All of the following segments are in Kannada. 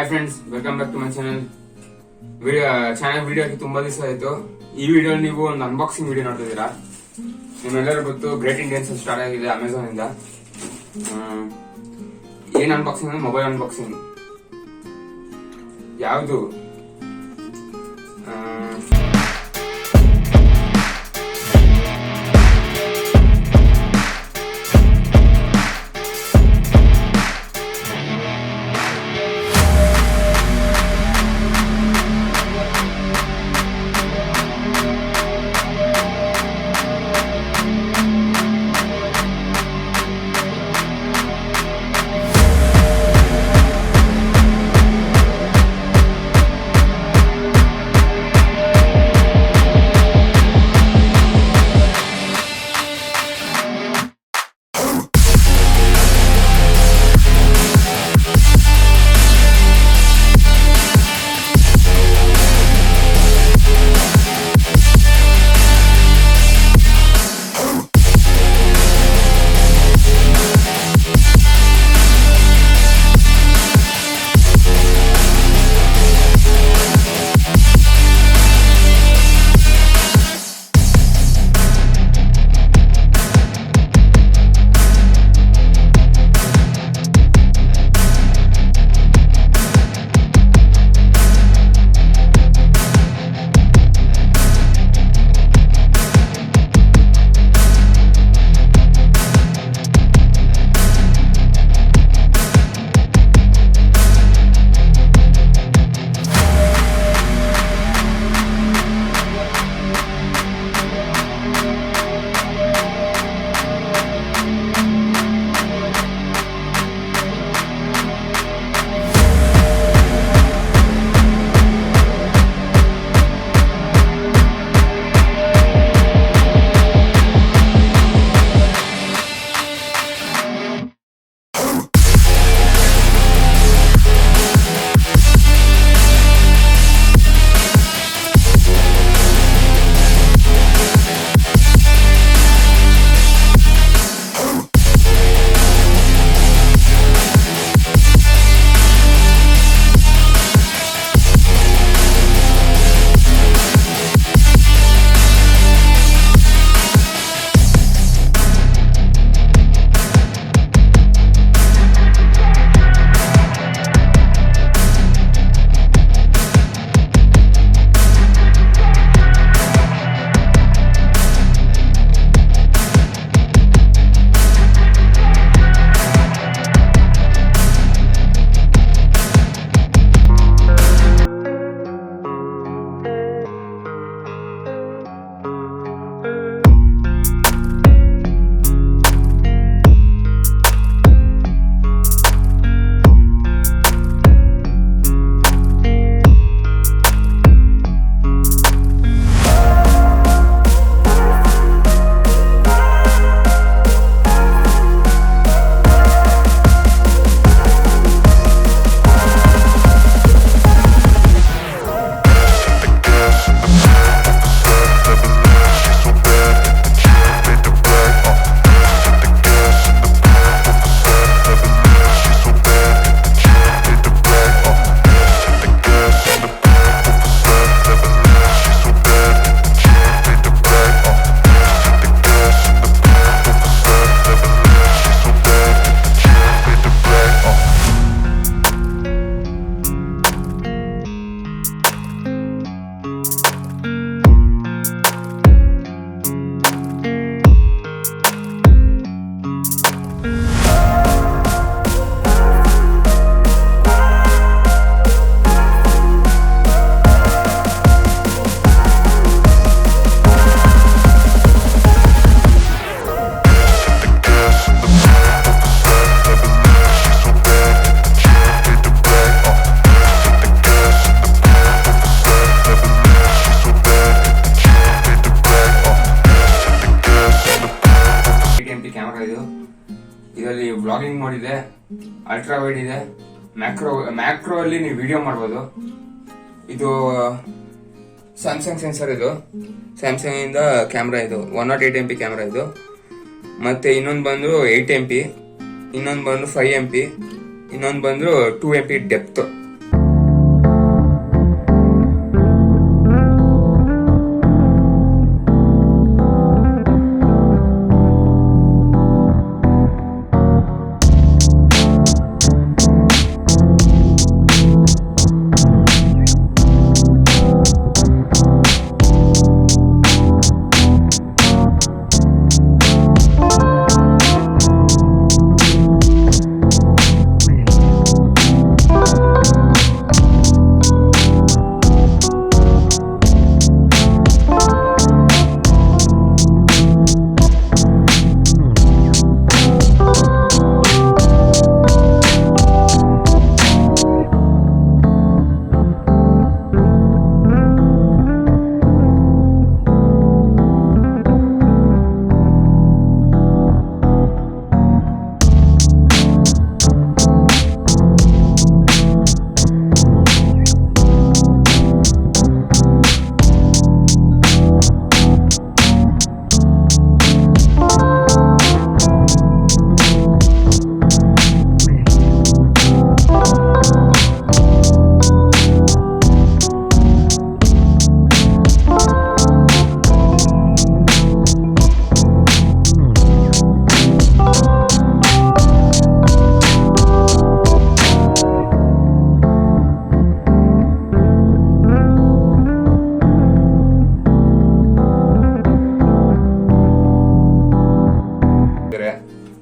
Hi friends, welcome back to my channel. Video ತುಂಬಾ ದಿವಸ ಆಯ್ತು. ಈ ವಿಡಿಯೋ ನೀವು ಒಂದು ಅನ್ಬಾಕ್ಸಿಂಗ್ ವಿಡಿಯೋ ನೋಡ್ತಿದ್ದೀರಾ. ನಿಮ್ಮೆಲ್ಲರೂ ಗೊತ್ತು, ಗ್ರೇಟ್ ಇಂಡಿಯನ್ಸ್ ಸ್ಟಾರ್ಟ್ ಆಗಿದೆ ಅಮೆಝಾನ್ ಇಂದ. ಏನ್ ಅನ್ಬಾಕ್ಸಿಂಗ್ ಅಂದ್ರೆ ಮೊಬೈಲ್ ಅನ್ಬಾಕ್ಸಿಂಗ್. ಯಾವುದು ಇದರಲ್ಲಿ ವ್ಲಾಗಿಂಗ್ ಮೋಡ್ ಇದೆ, ಅಲ್ಟ್ರಾ ವೈಡ್ ಇದೆ, ಮ್ಯಾಕ್ರೋ ಅಲ್ಲಿ ನೀವು ವಿಡಿಯೋ ಮಾಡ್ಬೋದು. ಇದು ಸ್ಯಾಮ್ಸಂಗ್ ಸೆನ್ಸರ್, ಇದು ಸ್ಯಾಮ್ಸಂಗ್ ಇಂದ ಕ್ಯಾಮ್ರಾ, ಇದು 108 MP ಕ್ಯಾಮ್ರಾ ಇದು. ಮತ್ತೆ ಇನ್ನೊಂದು ಬಂದು 8 MP, ಇನ್ನೊಂದು ಬಂದು 5 MP, ಇನ್ನೊಂದು ಬಂದು 2 MP ಡೆಪ್ತ್.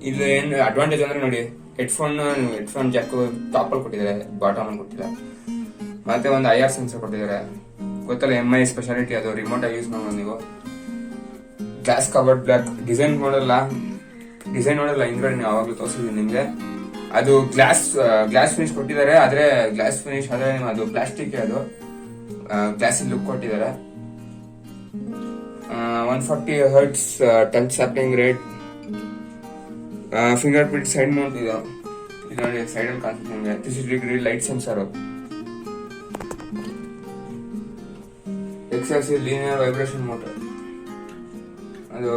ಇದು ಏನು ಅಡ್ವಾಂಟೇಜ್ ಅಂದ್ರೆ ನೋಡಿ, ಹೆಡ್ಫೋನ್ ಜಾಕ್ ಟಾಪ್ ಅಲ್ಲಿ ಕೊಟ್ಟಿದ್ದಾರೆ, ಬಾಟಮ್ ಅಲ್ಲಿ ಕೊಟ್ಟಿಲ್ಲ. ಮತ್ತೆ ಒಂದು IR ಸೆನ್ಸರ್ ಕೊಟ್ಟಿದ್ದಾರೆ, ಗೊತ್ತಲ್ಲ MI ಸ್ಪೆಷಾಲಿಟಿ, ಅದು ರಿಮೋಟ್ ಆಗಿ ಯೂಸ್ ಮಾಡ್ಬೋದು ನೀವು. ಗ್ಲಾಸ್ ಕವರ್ಡ್ ಬ್ಲಾಕ್ ಡಿಸೈನ್ ನೋಡಲ್ಲ ಹಿಂದ್ಗಡೆ ನೀವು ಯಾವಾಗಲೂ ತೋರಿಸಿದೀನಿ ನಿಮ್ಗೆ. ಅದು ಗ್ಲಾಸ್ ಫಿನಿಶ್ ಕೊಟ್ಟಿದ್ದಾರೆ, ಆದ್ರೆ ಗ್ಲಾಸ್ ಫಿನಿಶ್ ಆದ್ರೆ ಅದು ಪ್ಲಾಸ್ಟಿಕ್, ಅದು ಗ್ಲಾಸ್ ಲುಕ್ ಕೊಟ್ಟಿದ್ದಾರೆ. 140 Hz touch sampling rate, finger print side mount ಇದು ನೋಡಿ, ಸೈಡ್ ಅಲ್ಲಿ ಕಾಣಿಸುತ್ತೆ ನಿಮಗೆ. 360 light sensor, X axis linear vibration motor, ಅದು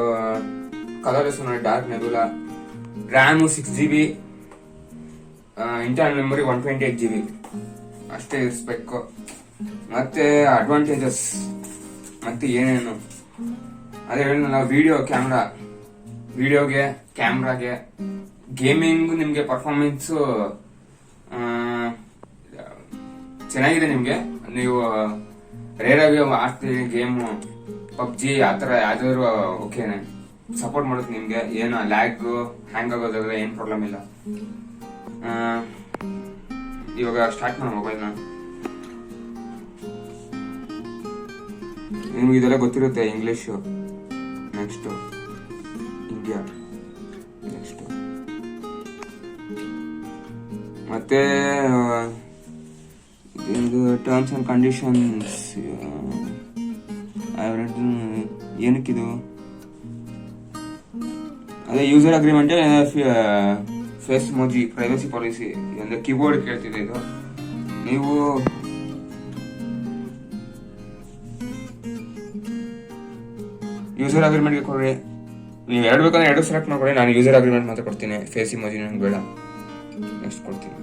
ಕಲರ್ಸ್ ನೋಡಿ, dark nebula, RAM 6GB, internal memory 128GB, ಅಷ್ಟೇ ಇರಿಸ್ಬೇಕು. ಮತ್ತೆ ಅಡ್ವಾಂಟೇಜಸ್ ಮತ್ತೆ ಏನೇನು ಅದೇ ಹೇಳಿದ್ನಲ್ಲ, ವಿಡಿಯೋಗೆ ಕ್ಯಾಮ್ರಾಗೆ, ಗೇಮಿಂಗ್ ನಿಮ್ಗೆ ಪರ್ಫಾರ್ಮೆನ್ಸ್ ಚೆನ್ನಾಗಿದೆ. ನಿಮ್ಗೆ ನೀವು ರೇರ್ ಆಗಿ ಆಡ್ತೀವಿ ಗೇಮು, PUBG ಆತರ ಯಾವ್ದಾದ್ರು ಓಕೆನೆ ಸಪೋರ್ಟ್ ಮಾಡುತ್ತೆ ನಿಮ್ಗೆ. ಏನು ಲ್ಯಾಗ್ ಹ್ಯಾಂಗ್ ಆಗೋದಾದ್ರೆ ಏನ್ ಪ್ರಾಬ್ಲಮ್ ಇಲ್ಲ. ಇವಾಗ ಸ್ಟಾರ್ಟ್ ಮಾಡೋ ಮೊಬೈಲ್ನ. ನಿಮ್ಗೆ ಇದೆಲ್ಲ ಗೊತ್ತಿರುತ್ತೆ, ಇಂಗ್ಲಿಷು, ನೆಕ್ಸ್ಟ್ ಇಂಡಿಯಾ, ನೆಕ್ಸ್ಟ್ ಮತ್ತೆ ಟರ್ಮ್ಸ್ ಅಂಡ್ ಕಂಡೀಷನ್ಸ್. ಏನಕ್ಕಿದು? ಅದೇ user agreement, face moji, privacy policy ಅಂದ್ರೆ ಕೀಬೋರ್ಡ್ ಕೇಳ್ತಿದೆ ಇದು. ನೀವು ಯೂಸರ್ ಅಗ್ರಿಮೆಂಟ್ಗೆ ಕೊಡ್ರಿ. ನೀವು ಎರಡು ಬೇಕಂದ್ರೆ ಎರಡು ಸೆಲೆಕ್ಟ್ ಮಾಡ್ಕೊಳ್ಳಿ. ನಾನು ಯೂಸರ್ ಅಗ್ರಿಮೆಂಟ್ ಮಾತ್ರ ಕೊಡ್ತೀನಿ, ಫೇಸ್ ಇಮೋಜಿ ನಂಗೆ ಬೇಡ. ನೆಕ್ಸ್ಟ್ ಕೊಡ್ತೀನಿ.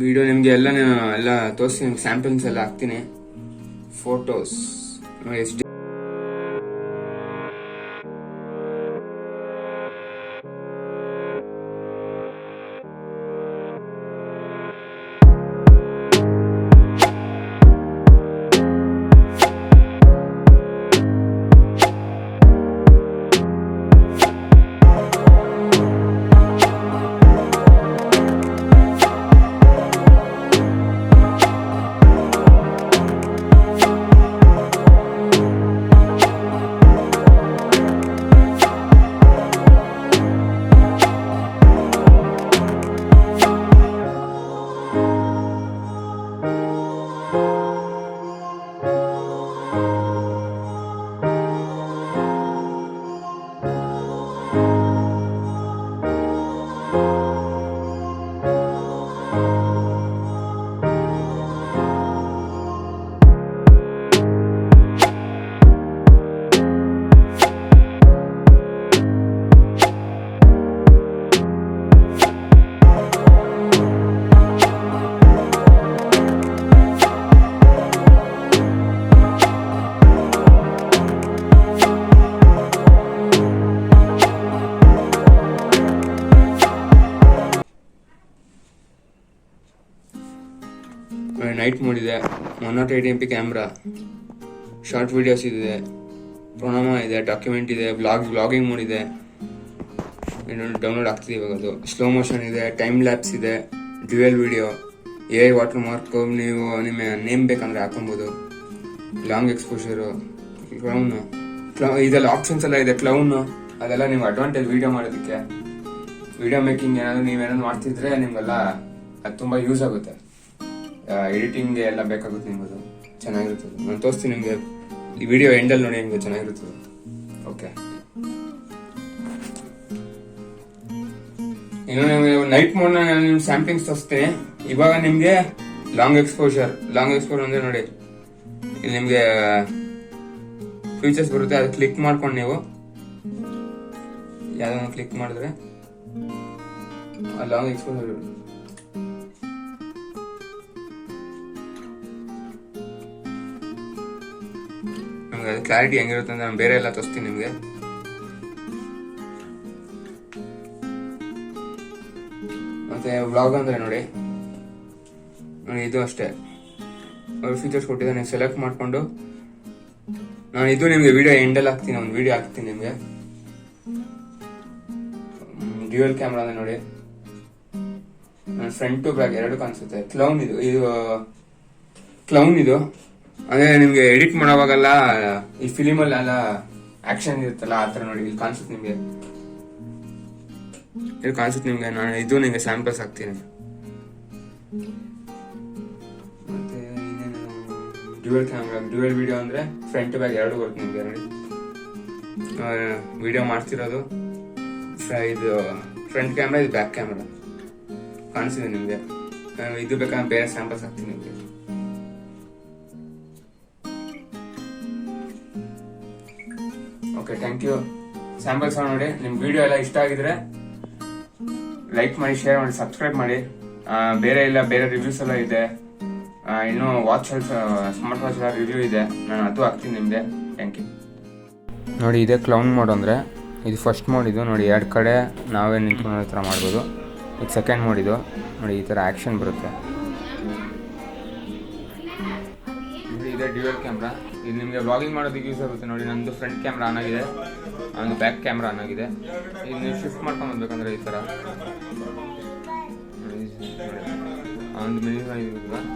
ವಿಡಿಯೋ ನಿಮಗೆ ಎಲ್ಲ ತೋರಿಸ್ತೀನಿ, ನಿಮ್ಗೆ ಸ್ಯಾಂಪಲ್ಸ್ ಎಲ್ಲ ಹಾಕ್ತೀನಿ. ಫೋಟೋಸ್ ನೋಡಿ ನೈಟ್ ಮೋಡ್ ಇದೆ, 108 MP ಕ್ಯಾಮ್ರಾ, ಶಾರ್ಟ್ ವಿಡಿಯೋಸ್ ಇದೆ, ಪ್ರೊನೋಮಾ ಇದೆ, ಡಾಕ್ಯುಮೆಂಟ್ ಇದೆ, ವ್ಲಾಗಿಂಗ್ ಮೋಡ್ ಇದೆ, ಡೌನ್ಲೋಡ್ ಆಗ್ತಿದೆ ಇವಾಗ. ಅದು ಸ್ಲೋ ಮೋಷನ್ ಇದೆ, ಟೈಮ್ ಲ್ಯಾಪ್ಸ್ ಇದೆ, dual video, AI water mark, ನೀವು ನಿಮ್ಮ ನೇಮ್ ಬೇಕಂದ್ರೆ ಹಾಕೊಬೋದು, ಲಾಂಗ್ ಎಕ್ಸ್ಪೋಷರು, ಇದೆಲ್ಲ ಆಪ್ಷನ್ಸ್ ಎಲ್ಲ ಇದೆ, ಕ್ಲೌನ್, ಅದೆಲ್ಲ ನೀವು ಅಡ್ವಾಂಟೇಜ್ ವಿಡಿಯೋ ಮಾಡೋದಕ್ಕೆ. ವಿಡಿಯೋ ಮೇಕಿಂಗ್ ನೀವೇನಾದ್ರು ಮಾಡ್ತಿದ್ರೆ ನಿಮ್ಗೆಲ್ಲ ಅದು ತುಂಬ ಯೂಸ್ ಆಗುತ್ತೆ. ಎಡಿಟಿಂಗ್ಗೆ ಎಲ್ಲ ಬೇಕಾಗುತ್ತೆ ನಿಮ್ಮದು, ಚೆನ್ನಾಗಿರ್ತದೆ. ನಾನು ತೋರಿಸ್ತೀನಿ ನಿಮಗೆ, ಈ ವಿಡಿಯೋ ಎಂಡಲ್ಲಿ ನೋಡಿ, ನಿಮಗೆ ಚೆನ್ನಾಗಿರ್ತದೆ. ಓಕೆ, ಇನ್ನು ನಿಮಗೆ ನೈಟ್ ಮೋಡ್ನ ನಾನು ಸ್ಯಾಂಪ್ಲಿಂಗ್ಸ್ ತೋರಿಸ್ತೀನಿ. ಇವಾಗ ನಿಮಗೆ ಲಾಂಗ್ ಎಕ್ಸ್ಪೋಜರ್ ಅಂದ್ರೆ ನೋಡಿ, ಇಲ್ಲಿ ನಿಮಗೆ ಫೀಚರ್ಸ್ ಬರುತ್ತೆ, ಅದು ಕ್ಲಿಕ್ ಮಾಡ್ಕೊಂಡು ನೀವು ಯಾವ್ದನ್ನ ಕ್ಲಿಕ್ ಮಾಡಿದ್ರೆ ಲಾಂಗ್ ಎಕ್ಸ್ಪೋಜರ್ ನಿಮ್ಗೆ ಕ್ಲಾರಿಟಿ ಹೆಂಗಿರುತ್ತೆ ಅಂತ ನಾನು ಬೇರೆ ಎಲ್ಲ ತೋರಿಸ್ತೀನಿ ನಿಮಗೆ. ಮತ್ತೆ ವ್ಲಾಗ್ ಅಂದ್ರೆ ನೋಡಿ, ಇದು ಅಷ್ಟೇ ಫೀಚರ್ಸ್ ಕೊಟ್ಟಿದ್ದೆ. ನೀವು ಸೆಲೆಕ್ಟ್ ಮಾಡ್ಕೊಂಡು, ನಾನು ಇದು ನಿಮ್ಗೆ ವಿಡಿಯೋ ಎಂಡಲ್ಲಿ ಹಾಕ್ತೀನಿ, ಒಂದು ವಿಡಿಯೋ ಹಾಕ್ತೀನಿ ನಿಮ್ಗೆ. ಡ್ಯುಯಲ್ ಕ್ಯಾಮ್ರಾ ಅಂದ್ರೆ ನೋಡಿ, ಫ್ರಂಟ್ ಟು ಬ್ಯಾಕ್ ಎರಡು ಕಾಣಿಸುತ್ತೆ. ಕ್ಲೌನ್ ಇದು ಅಂದ್ರೆ ನಿಮ್ಗೆ ಎಡಿಟ್ ಮಾಡೋವಾಗೆಲ್ಲ ಈ ಫಿಲಿಮಲ್ಲಿ ಎಲ್ಲ ಆಕ್ಷನ್ ಇರುತ್ತಲ್ಲ, ಆ ತರ ನೋಡಿ ಇಲ್ಲಿ ಕಾಣಿಸುತ್ತೆ ನಿಮ್ಗೆ. ನಾನು ಇದು ನಿಮ್ಗೆ ಸ್ಯಾಂಪಲ್ಸ್ ಹಾಕ್ತೀನಿ. ಮತ್ತೆ ಡ್ಯುಯಲ್ ವಿಡಿಯೋ ಅಂದ್ರೆ ಫ್ರಂಟ್ ಟು ಬ್ಯಾಕ್ ಎರಡು ಬರುತ್ತೆ ನಿಮ್ಗೆ. ನೋಡಿ ವಿಡಿಯೋ ಮಾಡ್ತಿರೋದು ಇದು ಫ್ರಂಟ್ ಕ್ಯಾಮ್ರಾ, ಇದು ಬ್ಯಾಕ್ ಕ್ಯಾಮ್ರಾ ಕಾಣಿಸಿದೆ ನಿಮ್ಗೆ. ಇದು ಬೇಕಾದ್ರೆ ಬೇರೆ ಸ್ಯಾಂಪಲ್ಸ್ ಹಾಕ್ತೀನಿ ನಿಮ್ಗೆ. Okay, thank you. ಸ್ಯಾಂಪಲ್ಸ್ ನೋಡಿ, ನಿಮ್ ವಿಡಿಯೋ ಎಲ್ಲ ಇಷ್ಟ ಆಗಿದ್ರೆ ಲೈಕ್ ಮಾಡಿ, ಶೇರ್ ಮಾಡಿ, ಸಬ್ಸ್ಕ್ರೈಬ್ ಮಾಡಿ. ಬೇರೆ ರಿವ್ಯೂಸ್ ಎಲ್ಲ ಇದೆ, ಇನ್ನು ಸ್ಮಾರ್ಟ್ ವಾಚ್ ರಿವ್ಯೂ ಇದೆ, ನಾನು ಅದು ಹಾಕ್ತೀನಿ ನಿಮ್ಗೆ. Thank you. ನೋಡಿ, ಇದೇ ಕ್ಲೌನ್ ಮೋಡ್ ಅಂದ್ರೆ, ಇದು ಫಸ್ಟ್ ಮೋಡ್. ಇದು ನೋಡಿ, ಎರಡು ಕಡೆ ನಾವೇ ನಿಂತ್ಕೊಳ್ಳೋ ಥರ ಮಾಡ್ಬೋದು. ಇದು ಸೆಕೆಂಡ್ ಮೋಡ್. ಇದು ನೋಡಿ, ಈ ಥರ ಆ್ಯಕ್ಷನ್ ಬರುತ್ತೆ. ಇದೇ ಡ್ಯುಯಲ್ ಕ್ಯಾಮ್ರಾ, ಇದು ನಿಮಗೆ ವ್ಲಾಗಿಂಗ್ ಮಾಡೋದಕ್ಕೆ ಯೂಸ್ ಆಗುತ್ತೆ. ನೋಡಿ, ನಂದು ಫ್ರಂಟ್ ಕ್ಯಾಮ್ರಾ ಆನ್ ಆಗಿದೆ, ಒಂದು ಬ್ಯಾಕ್ ಕ್ಯಾಮ್ರಾ ಆನ್ ಆಗಿದೆ. ಇದು ನೀವು ಶಿಫ್ಟ್ ಮಾಡ್ಕೊಂಡು ಹೋಗ್ಬೇಕಂದ್ರೆ ಈ ಥರ ಒಂದು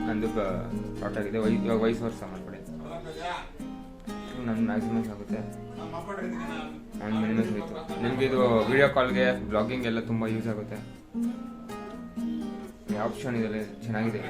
ನಂದು ಶಾರ್ಟ್ ಆಗಿದೆ. ಇವಾಗ ವೈಸ್ ವರ್ಸ ಮಾಡ್ಬಿಡಿ, ನನ್ನ ಮ್ಯಾಕ್ಸಿಮಮ್ ಆಗುತ್ತೆ. ಒಂದು ಮಿನಿಮಮ್ ಹೋಯ್ತು. ನಿಮಗೆ ಇದು ವಿಡಿಯೋ ಕಾಲ್ಗೆ, ಬ್ಲಾಗಿಂಗ್ ಎಲ್ಲ ತುಂಬ ಯೂಸ್ ಆಗುತ್ತೆ. ಆಪ್ಷನ್ ಇದೆಲ್ಲ ಚೆನ್ನಾಗಿದೆ.